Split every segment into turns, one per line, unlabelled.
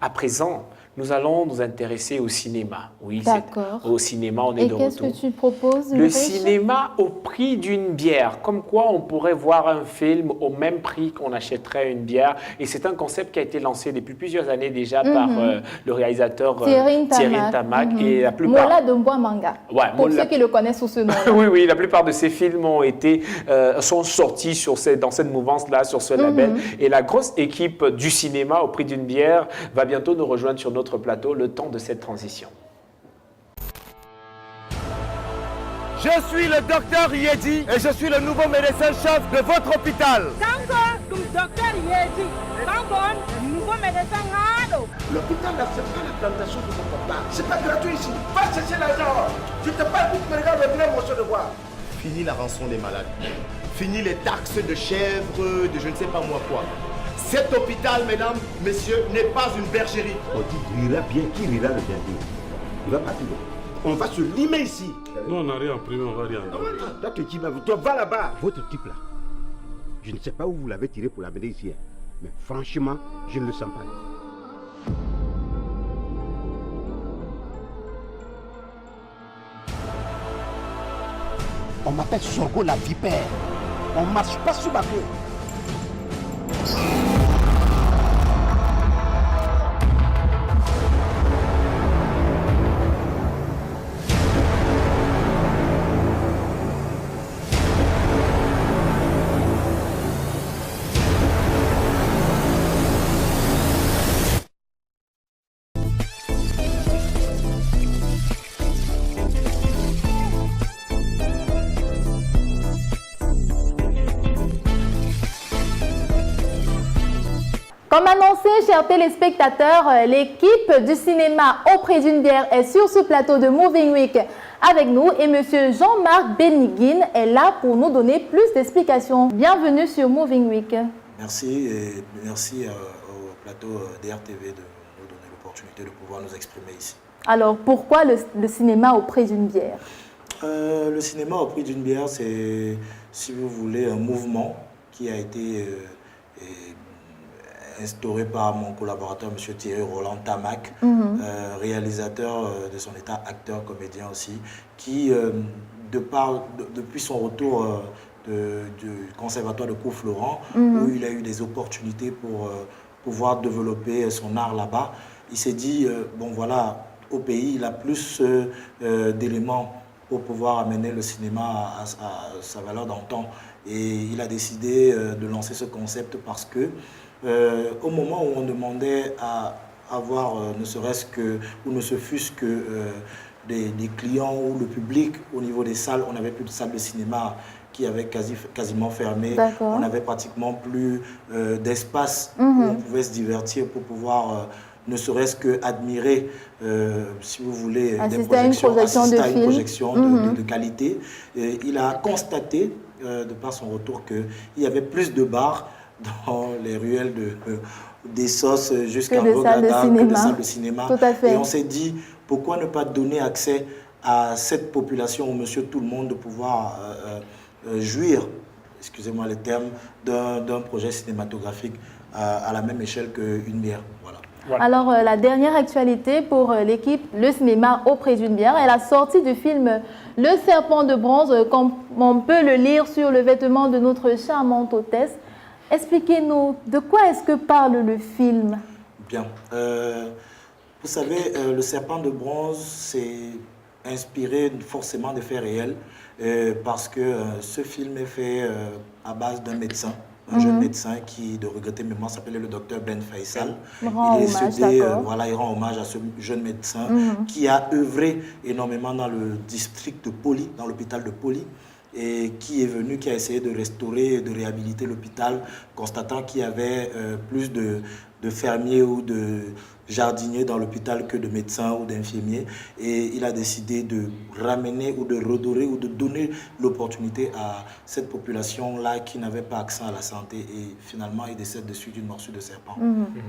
À présent, nous allons nous intéresser au cinéma. Oui,
d'accord.
Au cinéma, on est de
retour. Et qu'est-ce que tu proposes?
Le cinéma au prix d'une bière. Comme quoi, on pourrait voir un film au même prix qu'on achèterait une bière. Et c'est un concept qui a été lancé depuis plusieurs années déjà par le réalisateur Thierry Tamac. Et la plupart...
Mola de Mboa Manga.
Ouais,
pour ceux qui le connaissent sous ce nom.
Oui, oui, la plupart de ces films sont sortis dans cette mouvance-là, sur ce label. Et la grosse équipe du cinéma au prix d'une bière va bientôt nous rejoindre sur notre plateau le temps de cette transition.
Je suis le docteur Yedi et je suis le nouveau médecin-chef de votre hôpital.
Docteur Yedi, nouveau médecin.
L'hôpital n'accepte pas les plantations de mon papa. C'est pas gratuit ici. Va chercher l'argent. Je te parle pour que me regarde le vrai morceau de bois.
Fini la rançon des malades. Fini les taxes de chèvres, de je ne sais pas moi quoi. Cet hôpital, mesdames, messieurs, n'est pas une bergerie.
On dit rira bien, qui rira le dernier? Il va partir. On va se limer ici.
Non, on n'a rien imprimé, on va rien.
Toi, va là-bas. Votre type là, je ne sais pas où vous l'avez tiré pour l'amener ici. Mais franchement, je ne le sens pas. On m'appelle Sorgo la vipère. On ne marche pas sous ma queue.
Comme annoncé, chers téléspectateurs, l'équipe du cinéma au prix d'une bière est sur ce plateau de Moving Week avec nous et monsieur Jean-Marc Beniguin est là pour nous donner plus d'explications. Bienvenue sur Moving Week.
Merci et merci au plateau d'RTV de nous donner l'opportunité de pouvoir nous exprimer ici.
Alors, pourquoi le cinéma au prix d'une bière?
Le cinéma au prix d'une bière, c'est, si vous voulez, un mouvement qui a été instauré par mon collaborateur, M. Thierry Roland Tamac, réalisateur de son état, acteur, comédien aussi, qui, depuis son retour du conservatoire de Cours-Florent, où il a eu des opportunités pour pouvoir développer son art là-bas, il s'est dit, bon voilà, au pays, il a plus d'éléments pour pouvoir amener le cinéma à sa valeur d'antan. Et il a décidé de lancer ce concept parce que au moment où on demandait à avoir ne serait-ce que, ou ne se fût-ce que des clients ou le public au niveau des salles, on n'avait plus de salles de cinéma qui avaient quasiment fermé. On n'avait pratiquement plus d'espace où on pouvait se divertir pour pouvoir ne serait-ce qu'admirer, si vous voulez,
assister à une projection
de qualité. Et il a constaté, de par son retour, qu'il y avait plus de bars dans les ruelles des sauces jusqu'à Rogadam que de salles de cinéma.
Tout à fait.
Et on s'est dit, pourquoi ne pas donner accès à cette population, au monsieur tout le monde, de pouvoir jouir, excusez-moi les termes, d'un projet cinématographique à la même échelle qu'une bière. Voilà.
Voilà. Alors, la dernière actualité pour l'équipe Le Cinéma au prix d'une bière est la sortie du film Le Serpent de bronze, comme on peut le lire sur le vêtement de notre charmante hôtesse. Expliquez-nous, de quoi est-ce que parle le film?
Bien. Vous savez, Le Serpent de bronze, c'est inspiré forcément de faits réels, parce que ce film est fait à base d'un médecin, un jeune médecin qui, de regretter mémoire, s'appelait le docteur Ben Faisal. Il rend hommage à ce jeune médecin qui a œuvré énormément dans le district de Poli, dans l'hôpital de Poli, et qui est venu, qui a essayé de restaurer et de réhabiliter l'hôpital, constatant qu'il y avait plus de fermiers ou de jardiniers dans l'hôpital que de médecins ou d'infirmiers. Et il a décidé de ramener ou de redorer ou de donner l'opportunité à cette population-là qui n'avait pas accès à la santé. Et finalement, il décède dessus d'une morsure de serpent.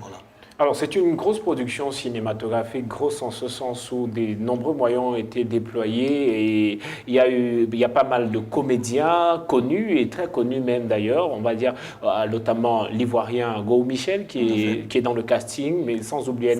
Voilà.
Alors, c'est une grosse production cinématographique, grosse en ce sens où de nombreux moyens ont été déployés et il y a pas mal de comédiens connus et très connus même d'ailleurs, on va dire, notamment l'Ivoirien Go Michel qui est dans le casting, mais sans oublier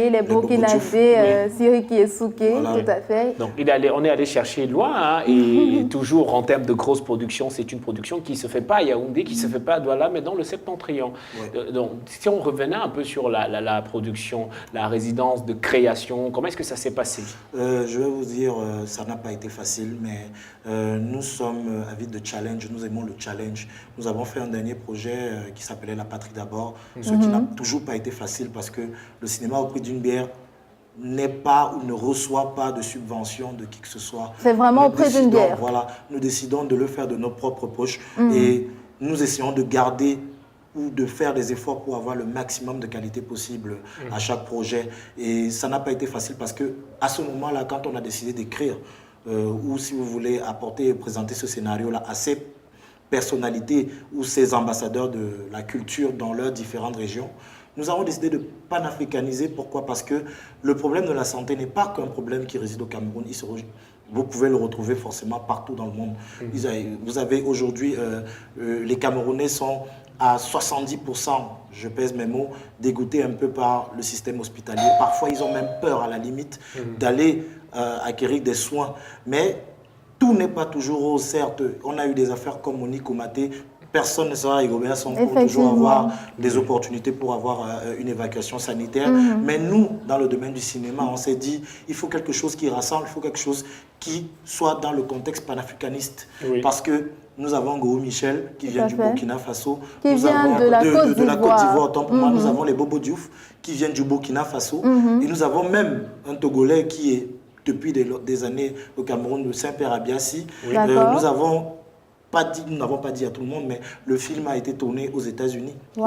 les Burkinabés, Siriki et Souké, voilà. Tout à fait.
Donc, on est allé chercher loin hein, et toujours en termes de grosse production, c'est une production qui ne se fait pas à Yaoundé, qui ne se fait pas à Douala, mais dans le Septentrion. Ouais. Donc, si on revenait un peu sur la production, la résidence de création, comment est-ce que ça s'est passé?
Je vais vous dire, ça n'a pas été facile, mais nous sommes avides de challenge, nous aimons le challenge. Nous avons fait un dernier projet qui s'appelait La Patrie d'abord, ce qui n'a toujours pas été facile parce que le cinéma au prix d'une bière n'est pas ou ne reçoit pas de subvention de qui que ce soit.
C'est vraiment au prix d'une bière.
Voilà, nous décidons de le faire de nos propres poches et nous essayons de garder ou de faire des efforts pour avoir le maximum de qualité possible à chaque projet. Et ça n'a pas été facile parce que à ce moment-là, quand on a décidé d'écrire, ou si vous voulez apporter et présenter ce scénario-là à ces personnalités ou ces ambassadeurs de la culture dans leurs différentes régions, nous avons décidé de panafricaniser. Pourquoi? Parce que le problème de la santé n'est pas qu'un problème qui réside au Cameroun. Vous pouvez le retrouver forcément partout dans le monde. Vous avez aujourd'hui, les Camerounais sont à 70%, je pèse mes mots, dégoûtés un peu par le système hospitalier. Parfois, ils ont même peur, à la limite, d'aller acquérir des soins. Mais tout n'est pas toujours rose, certes. On a eu des affaires comme Monique Oumaté. Personne ne sera rigolé pour toujours avoir des opportunités pour avoir une évacuation sanitaire. Mais nous, dans le domaine du cinéma, on s'est dit, il faut quelque chose qui rassemble, il faut quelque chose qui soit dans le contexte panafricaniste. Parce que nous avons Go Michel qui vient du Burkina Faso.
Qui vient de la Côte d'Ivoire.
Autant pour moi, nous avons les Bobo Diouf qui viennent du Burkina Faso. Et nous avons même un Togolais qui est depuis des années au Cameroun, de Saint-Père Abiassi. Nous n'avons pas dit à tout le monde, mais le film a été tourné aux États-Unis.
Wow.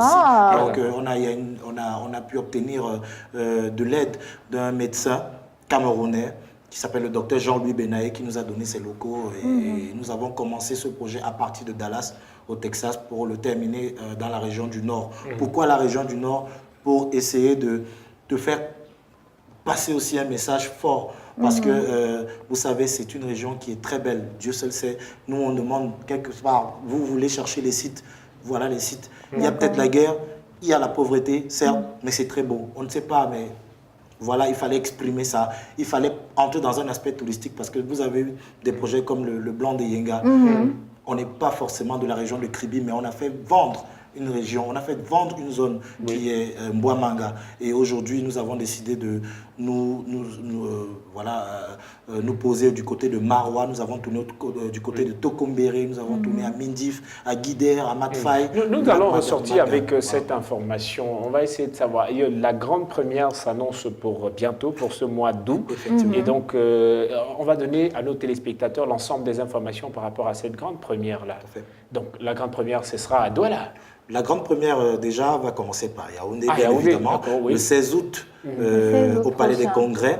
Donc, on a pu obtenir de l'aide d'un médecin camerounais qui s'appelle le docteur Jean-Louis Benaye, qui nous a donné ses locaux. Et nous avons commencé ce projet à partir de Dallas, au Texas, pour le terminer dans la région du Nord. Pourquoi la région du Nord? Pour essayer de faire passer aussi un message fort. Parce que, vous savez, c'est une région qui est très belle. Dieu seul sait. Nous, on demande quelque part, vous voulez chercher les sites, voilà les sites. Il y a peut-être la guerre, il y a la pauvreté, certes, mais c'est très beau. On ne sait pas, mais voilà, il fallait exprimer ça. Il fallait entrer dans un aspect touristique parce que vous avez eu des projets comme le Blanc de Yenga. On n'est pas forcément de la région de Kribi, mais on a fait vendre une région, on a fait vendre une zone qui est Mbouamanga. Et aujourd'hui, nous avons décidé de nous poser du côté de Maroua, nous avons tourné du côté de Tokombéré, nous avons tourné à Mindif, à Guider, à Matfaï.
Nous allons ressortir avec cette information. On va essayer de savoir. La grande première s'annonce pour bientôt, pour ce mois d'août. Et donc, on va donner à nos téléspectateurs l'ensemble des informations par rapport à cette grande première-là. Donc, la grande première, ce sera à Douala.
La grande première, déjà, va commencer par Yaoundé, bien évidemment, le 16 août, au Palais des Congrès.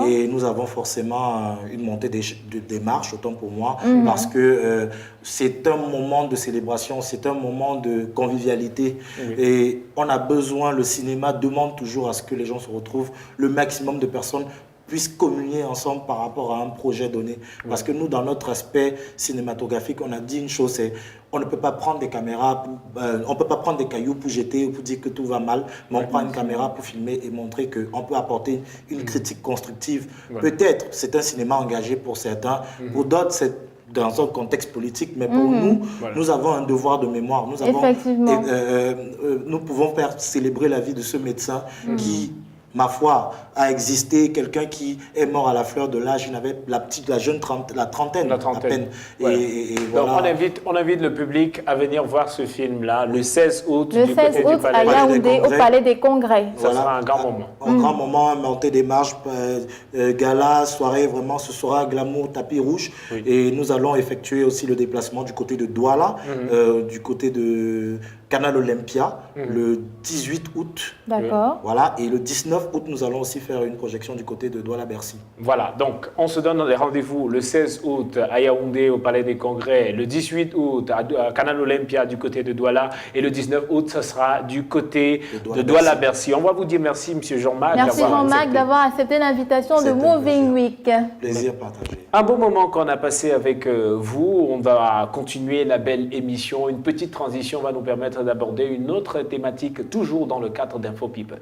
Et nous avons forcément une montée des marches, autant pour moi, parce que c'est un moment de célébration, c'est un moment de convivialité. Et on a besoin, le cinéma demande toujours à ce que les gens se retrouvent, le maximum de personnes puissent communier ensemble par rapport à un projet donné. Parce que nous, dans notre aspect cinématographique, on a dit une chose, c'est on ne peut pas prendre des caméras, on ne peut pas prendre des cailloux pour jeter ou pour dire que tout va mal, mais on prend une caméra pour filmer et montrer qu'on peut apporter une critique constructive. Peut-être c'est un cinéma engagé pour certains, pour d'autres c'est dans un contexte politique, mais pour nous, nous avons un devoir de mémoire. Nous pouvons faire célébrer la vie de ce médecin qui, ma foi, a existé, quelqu'un qui est mort à la fleur de l'âge, il avait la trentaine à peine.
Et voilà. Donc on invite le public à venir voir ce film-là le 16 août.
Le 16 août à Yaoundé, au Palais des Congrès.
Ça sera un grand moment.
Un grand moment, montée des marches, gala, soirée, vraiment, ce sera glamour, tapis rouge. Et nous allons effectuer aussi le déplacement du côté de Douala, du côté de Canal Olympia le 18 août.
D'accord.
Voilà, et le 19 août, nous allons aussi faire une projection du côté de Douala-Bercy.
Voilà, donc on se donne des rendez-vous le 16 août à Yaoundé au Palais des Congrès, le 18 août à Canal Olympia du côté de Douala et le 19 août, ce sera du côté de Douala-Bercy. On va vous dire merci, M. Jean-Marc.
Merci Jean-Marc d'avoir accepté l'invitation de Moving Week.
Plaisir partagé.
Un bon moment qu'on a passé avec vous. On va continuer la belle émission. Une petite transition va nous permettre d'aborder une autre thématique, toujours dans le cadre d'Info People.